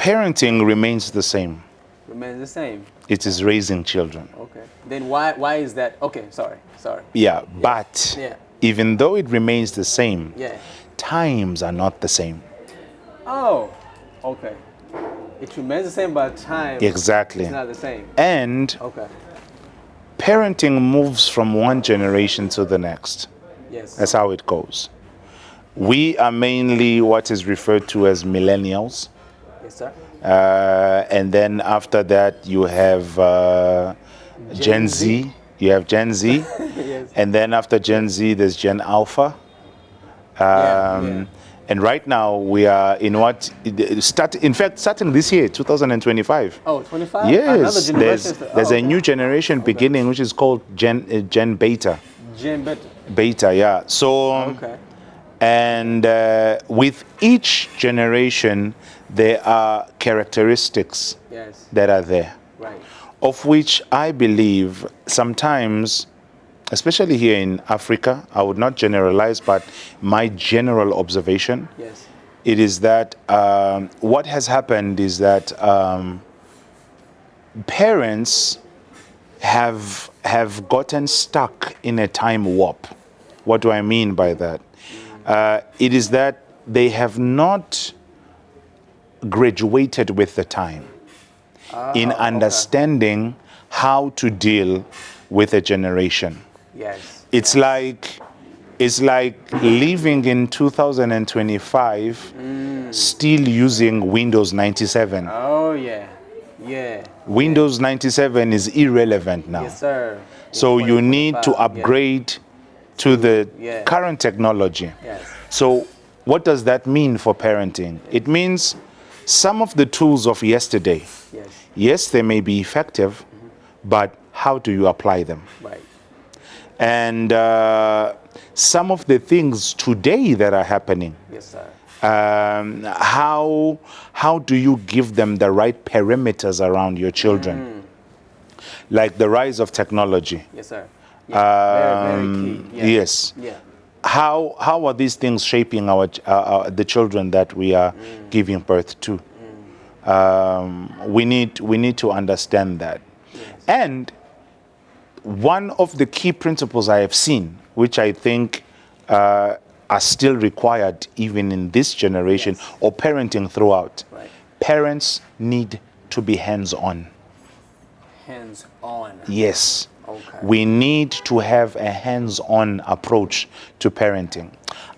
parenting remains the same. Remains the same. It is raising children. Okay. Then why is that? Okay, sorry. Yeah, but even though it remains the same, times are not the same. Oh, okay. It remains the same, but time exactly is not the same. And parenting moves from one generation to the next. Yes. That's how it goes. We are mainly what is referred to as millennials. Yes, sir. And then after that, you have Gen Z. You have Gen Z. Yes. And then after Gen Z, there's Gen Alpha. And right now, we are in what starting this year, 2025. Oh, 25? Yes. There's a new generation beginning, which is called Gen Beta. Gen Beta. Beta, yeah. So, and with each generation, there are characteristics that are there, of which I believe sometimes, especially here in Africa, I would not generalize, but my general observation, it is that what has happened is that parents have gotten stuck in a time warp. What do I mean by that? It is that they have not graduated with the time in understanding how to deal with a generation. Yes. It's like living in 2025 still using Windows 97. Oh yeah. Yeah. Windows 97 is irrelevant now. Yes, sir. So you need to upgrade to the current technology. Yes. So what does that mean for parenting? It means some of the tools of yesterday, yes, they may be effective, but how do you apply them? Right. And some of the things today that are happening, how do you give them the right perimeters around your children? Like the rise of technology. Yes, sir. Very key. Yes. Yeah. How are these things shaping the children that we are giving birth to? We need to understand that. And one of the key principles I have seen, which I think are still required even in this generation or parenting throughout, parents need to be hands-on. Hands-on? Yes. Okay. We need to have a hands-on approach to parenting.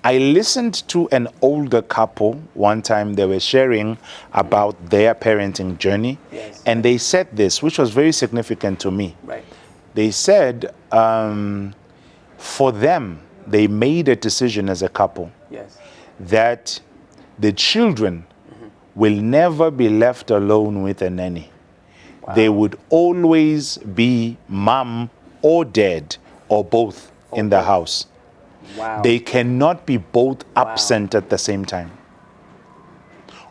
I listened to an older couple one time. They were sharing about their parenting journey, and they said this, which was very significant to me. Right. They said for them, they made a decision as a couple that the children will never be left alone with a nanny. Wow. They would always be mom or dad or both in the house. Wow. They cannot be both absent at the same time.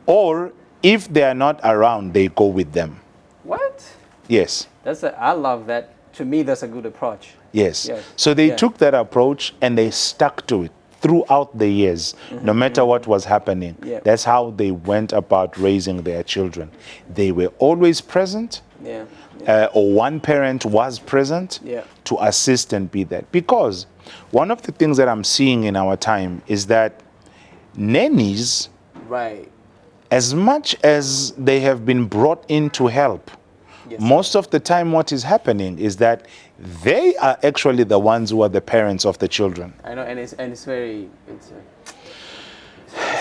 Or if they are not around, they go with them. What? Yes. I love that. To me, that's a good approach. Yes. So they took that approach and they stuck to it throughout the years, no matter what was happening. That's how they went about raising their children. They were always present, or one parent was present to assist and be there. Because one of the things that I'm seeing in our time is that nannies, as much as they have been brought in to help, most of the time what is happening is that they are actually the ones who are the parents of the children. I know, and it's very...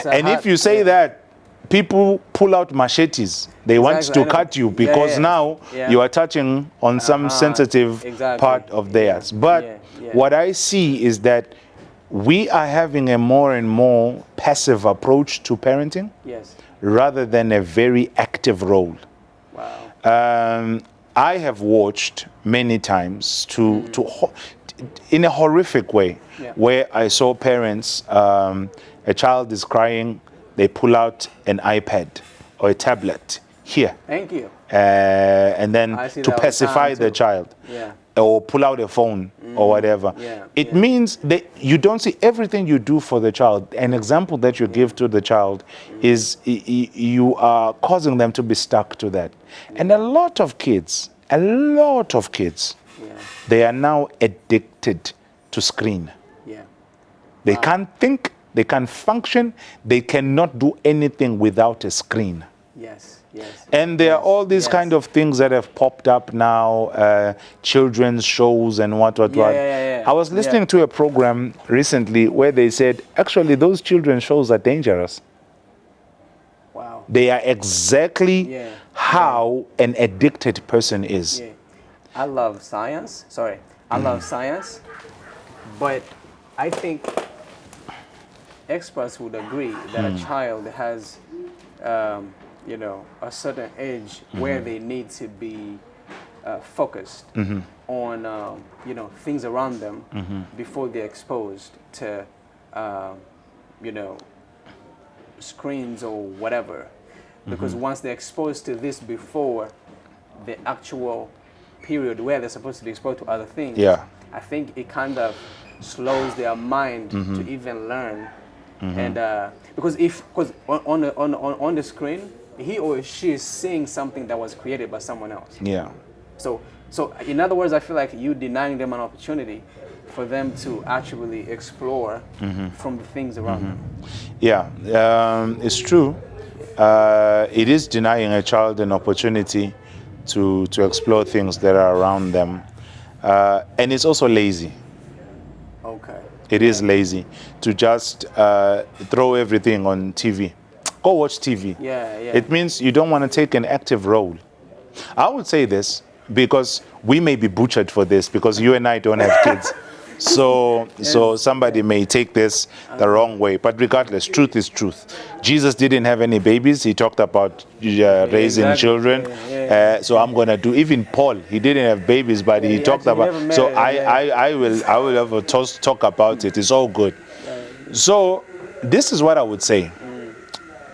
and if you say that, people pull out machetes. They want to cut you because now you are touching on some sensitive part of theirs. But what I see is that we are having a more and more passive approach to parenting rather than a very active role. Wow. I have watched many times in a horrific way where I saw parents, a child is crying, they pull out an iPad or a tablet. Here. Thank you. And then to pacify the child. or pull out a phone or whatever. It means that you don't see everything you do for the child. An example that you give to the child is you are causing them to be stuck to that. And a lot of kids, they are now addicted to screen. They can't think, they can't function, they cannot do anything without a screen. And there are all these kind of things that have popped up now, children's shows and what. I was listening to a program recently where they said, actually, those children's shows are dangerous. Wow. They are exactly how an addicted person is. I love science. I love science, but I think experts would agree that a child has a certain age where they need to be focused on, things around them before they're exposed to, screens or whatever. Because once they're exposed to this before the actual period where they're supposed to be exposed to other things, I think it kind of slows their mind to even learn. And because on the screen, he or she is seeing something that was created by someone else. So in other words, I feel like you denying them an opportunity for them to actually explore from the things around them. It's true. It is denying a child an opportunity to explore things that are around them. And it's also lazy. It is lazy to just throw everything on TV. Go watch TV. It means you don't want to take an active role. I would say this because we may be butchered for this because you and I don't have kids. So somebody may take this the wrong way. But regardless, truth is truth. Jesus didn't have any babies. He talked about raising children. So I'm going to do, even Paul, he didn't have babies, but he talked about, so I will have a talk about it. It's all good. So this is what I would say.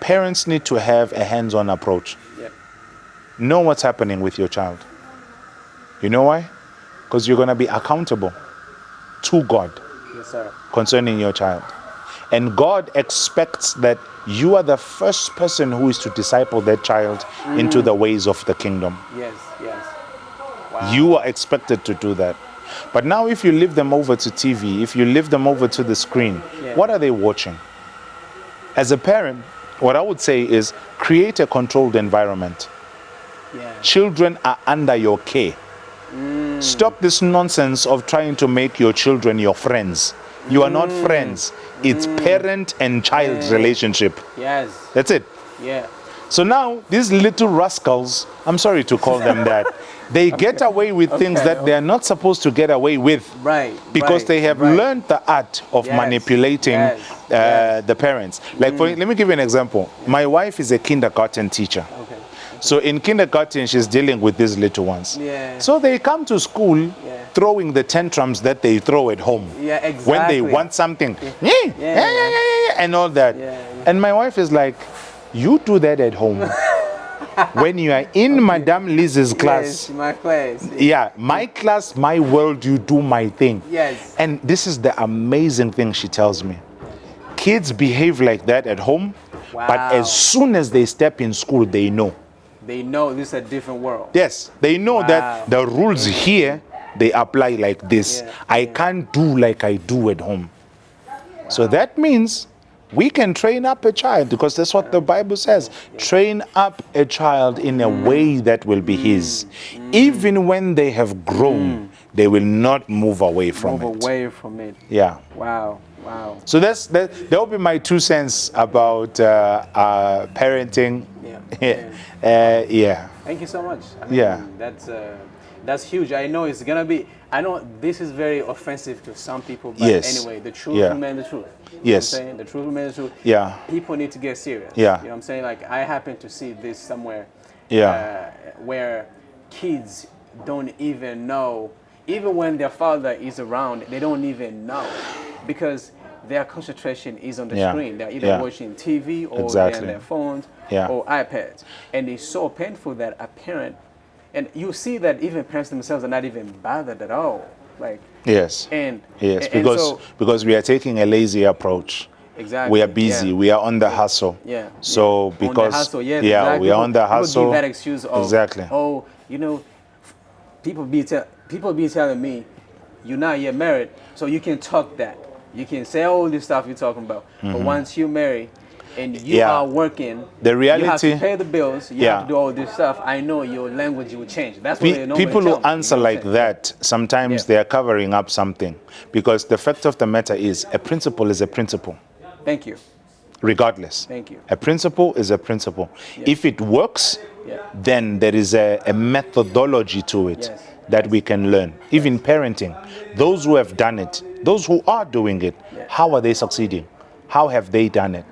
Parents need to have a hands-on approach. Know what's happening with your child. You know why? Because you're going to be accountable to God concerning your child. And God expects that you are the first person who is to disciple that child into the ways of the kingdom. Wow. You are expected to do that. But now if you leave them over to TV, if you leave them over to the screen, what are they watching? As a parent, what I would say is create a controlled environment. Children are under your care. Stop this nonsense of trying to make your children your friends. You are not friends. It's parent and child relationship. That's it. So now these little rascals, I'm sorry to call them that, they get away with things that they are not supposed to get away with. Because they have learned the art of manipulating the parents. Like let me give you an example. My wife is a kindergarten teacher. So in kindergarten, she's dealing with these little ones. So they come to school throwing the tantrums that they throw at home. When they want something, and all that. And my wife is like, you do that at home. When you are in Madame Liz's class, my class. My class, my world, you do my thing. And this is the amazing thing she tells me. Kids behave like that at home, but as soon as they step in school, they know. They know this is a different world. Yes, they know that the rules here, they apply like this. I can't do like I do at home. So that means we can train up a child, because that's what the Bible says. Train up a child in a way that will be his. Even when they have grown, they will not move away from it. Wow. So that will be my 2 cents about parenting. Thank you so much. I mean, that's huge. I know it's gonna be. I know this is very offensive to some people, but anyway, the truth remains the truth. You know what I'm saying? The truth remains the truth. People need to get serious. You know what I'm saying? Like, I happen to see this somewhere where kids don't even know, even when their father is around, they don't even know, because their concentration is on the screen. They're either watching TV or they're on their phones or iPads. And it's so painful that a parent And you see that even parents themselves are not even bothered at all. Like yes, because we are taking a lazy approach. Exactly. We are busy. Yeah. We are on the hustle. Yeah. So yeah. because on the hustle, yes, exactly. we are on the hustle. People give that excuse of exactly. Oh, you know, people be telling me, you're not yet married, so you can talk that. You can say all this stuff you're talking about. But once you marry and you are working, the reality, you have to pay the bills, you have to do all this stuff. I know your language will change. That's what they normally people who answer like change. that, sometimes they are covering up something. Because the fact of the matter is, a principle is a principle. Thank you. Regardless. Thank you. A principle is a principle. If it works, then there is a methodology to it that we can learn. Even parenting, those who have done it, those who are doing it, how are they succeeding? How have they done it?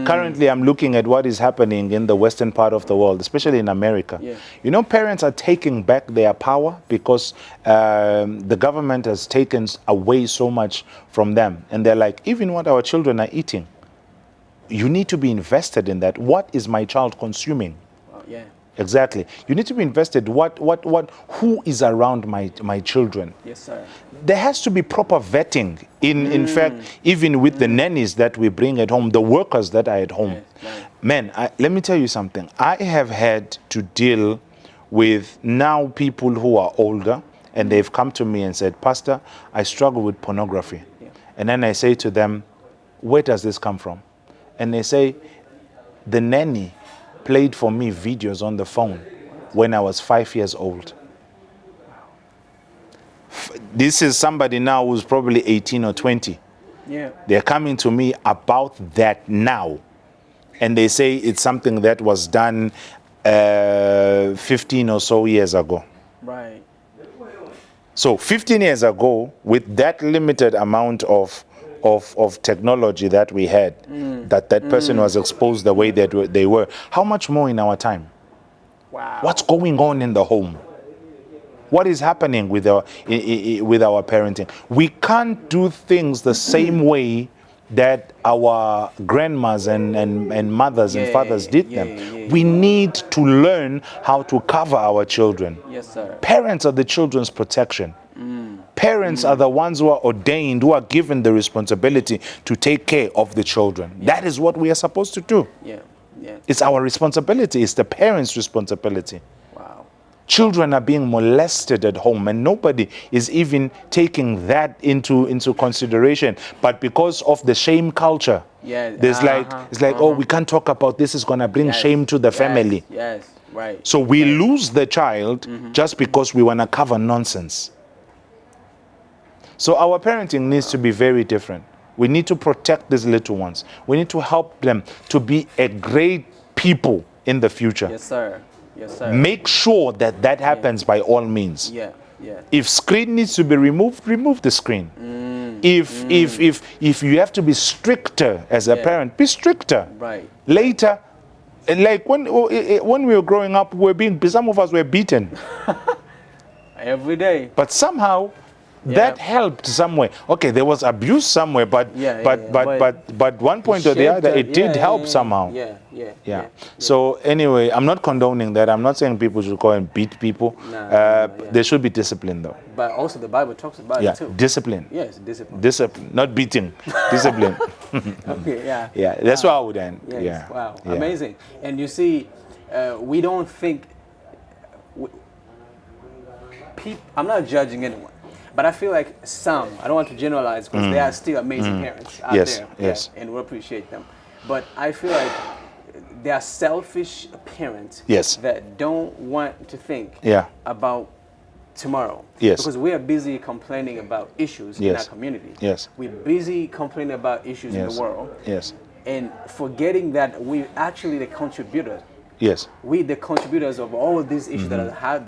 Currently, I'm looking at what is happening in the western part of the world, especially in America. You know, parents are taking back their power because the government has taken away so much from them. And they're like, even what our children are eating, you need to be invested in that. What is my child consuming? Exactly. You need to be invested. Who is around my children? Yes, sir. There has to be proper vetting. In fact, even with the nannies that we bring at home, the workers that are at home. Man, let me tell you something. I have had to deal with now people who are older, and they've come to me and said, Pastor, I struggle with pornography. And then I say to them, where does this come from? And they say, the nanny played for me videos on the phone when I was 5 years old. This is somebody now who's probably 18 or 20. They're coming to me about that now. And they say it's something that was done 15 or so years ago. Right. So 15 years ago, with that limited amount of technology that we had, that person was exposed the way that they were. How much more in our time? Wow. What's going on in the home? What is happening with our parenting? We can't do things the same way that our grandmas and mothers and fathers did them. We need to learn how to cover our children. Yes, sir. Parents are the children's protection. Parents are the ones who are ordained, who are given the responsibility to take care of the children. That is what we are supposed to do. It's our responsibility. It's the parents' responsibility. Wow. Children are being molested at home, and nobody is even taking that into consideration. But because of the shame culture, there's oh, we can't talk about this. It's gonna bring shame to the family. Yes. Right. So we lose the child just because we wanna cover nonsense. So our parenting needs to be very different. We need to protect these little ones. We need to help them to be a great people in the future. Yes, sir. Yes, sir. Make sure that happens by all means. If screen needs to be removed, remove the screen. If you have to be stricter as a parent, be stricter. Right. Later, like when we were growing up, some of us were beaten. Every day. But somehow that helped somewhere. Okay, there was abuse somewhere, but one point or the other, it did help somehow. So anyway, I'm not condoning that. I'm not saying people should go and beat people. There should be discipline, though. But also the Bible talks about it too. Discipline. Yes, discipline. Discipline, not beating. Discipline. Okay. Yeah, that's why I would end. Yes. Yeah. Wow. Amazing. And you see, we don't think. I'm not judging anyone. But I feel like some, I don't want to generalize because they are still amazing parents out there. Yes. And we appreciate them. But I feel like they are selfish parents that don't want to think about tomorrow. Because we are busy complaining about issues in our community. We're busy complaining about issues in the world. And forgetting that we're actually the contributors. We the contributors of all of these issues that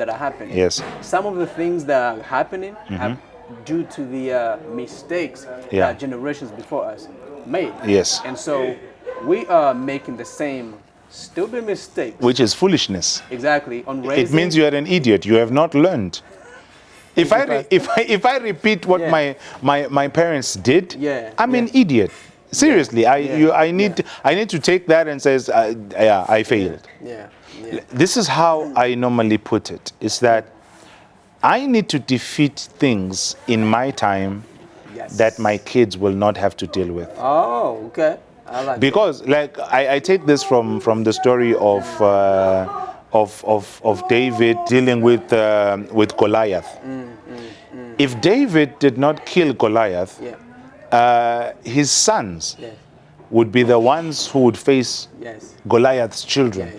are happening. Some of the things that are happening are due to the mistakes that generations before us made. And so we are making the same stupid mistakes. Which is foolishness. Exactly. On raising. It means you are an idiot. You have not learned. If I repeat what my parents did, I'm an idiot. Seriously, I need to take that and says, yeah, I failed. Yeah. This is how I normally put it. Is that I need to defeat things in my time that my kids will not have to deal with. Oh, okay. I like because that. Like I take this from the story of David dealing with Goliath. If David did not kill Goliath, his sons would be the ones who would face Goliath's children.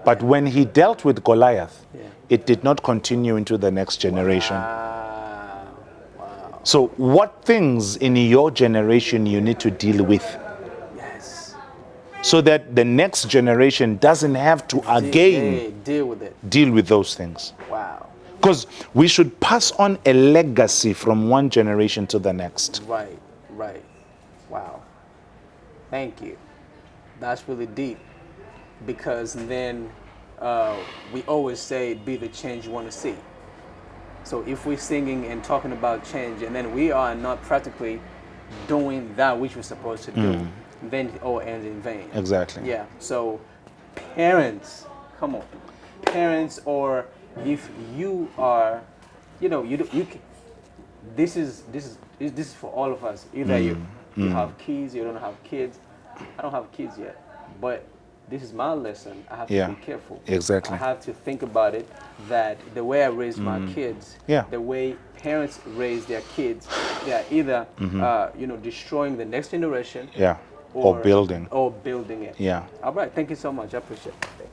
But when he dealt with Goliath, it did not continue into the next generation. Wow. So what things in your generation you need to deal with? So that the next generation doesn't have to again deal with those things. Wow. Because we should pass on a legacy from one generation to the next. Right. Wow. Thank you. That's really deep. Because then we always say, be the change you want to see. So if we're singing and talking about change and then we are not practically doing that which we're supposed to do, then it all ends in vain. Exactly. Yeah. So parents, come on. Parents, or if you are, this is for all of us. Either you have kids, you don't have kids. I don't have kids yet, but this is my lesson. I have to be careful. Exactly. I have to think about it, that the way I raise my kids, the way parents raise their kids, they are either destroying the next generation, or building it. Yeah. All right. Thank you so much. I appreciate it.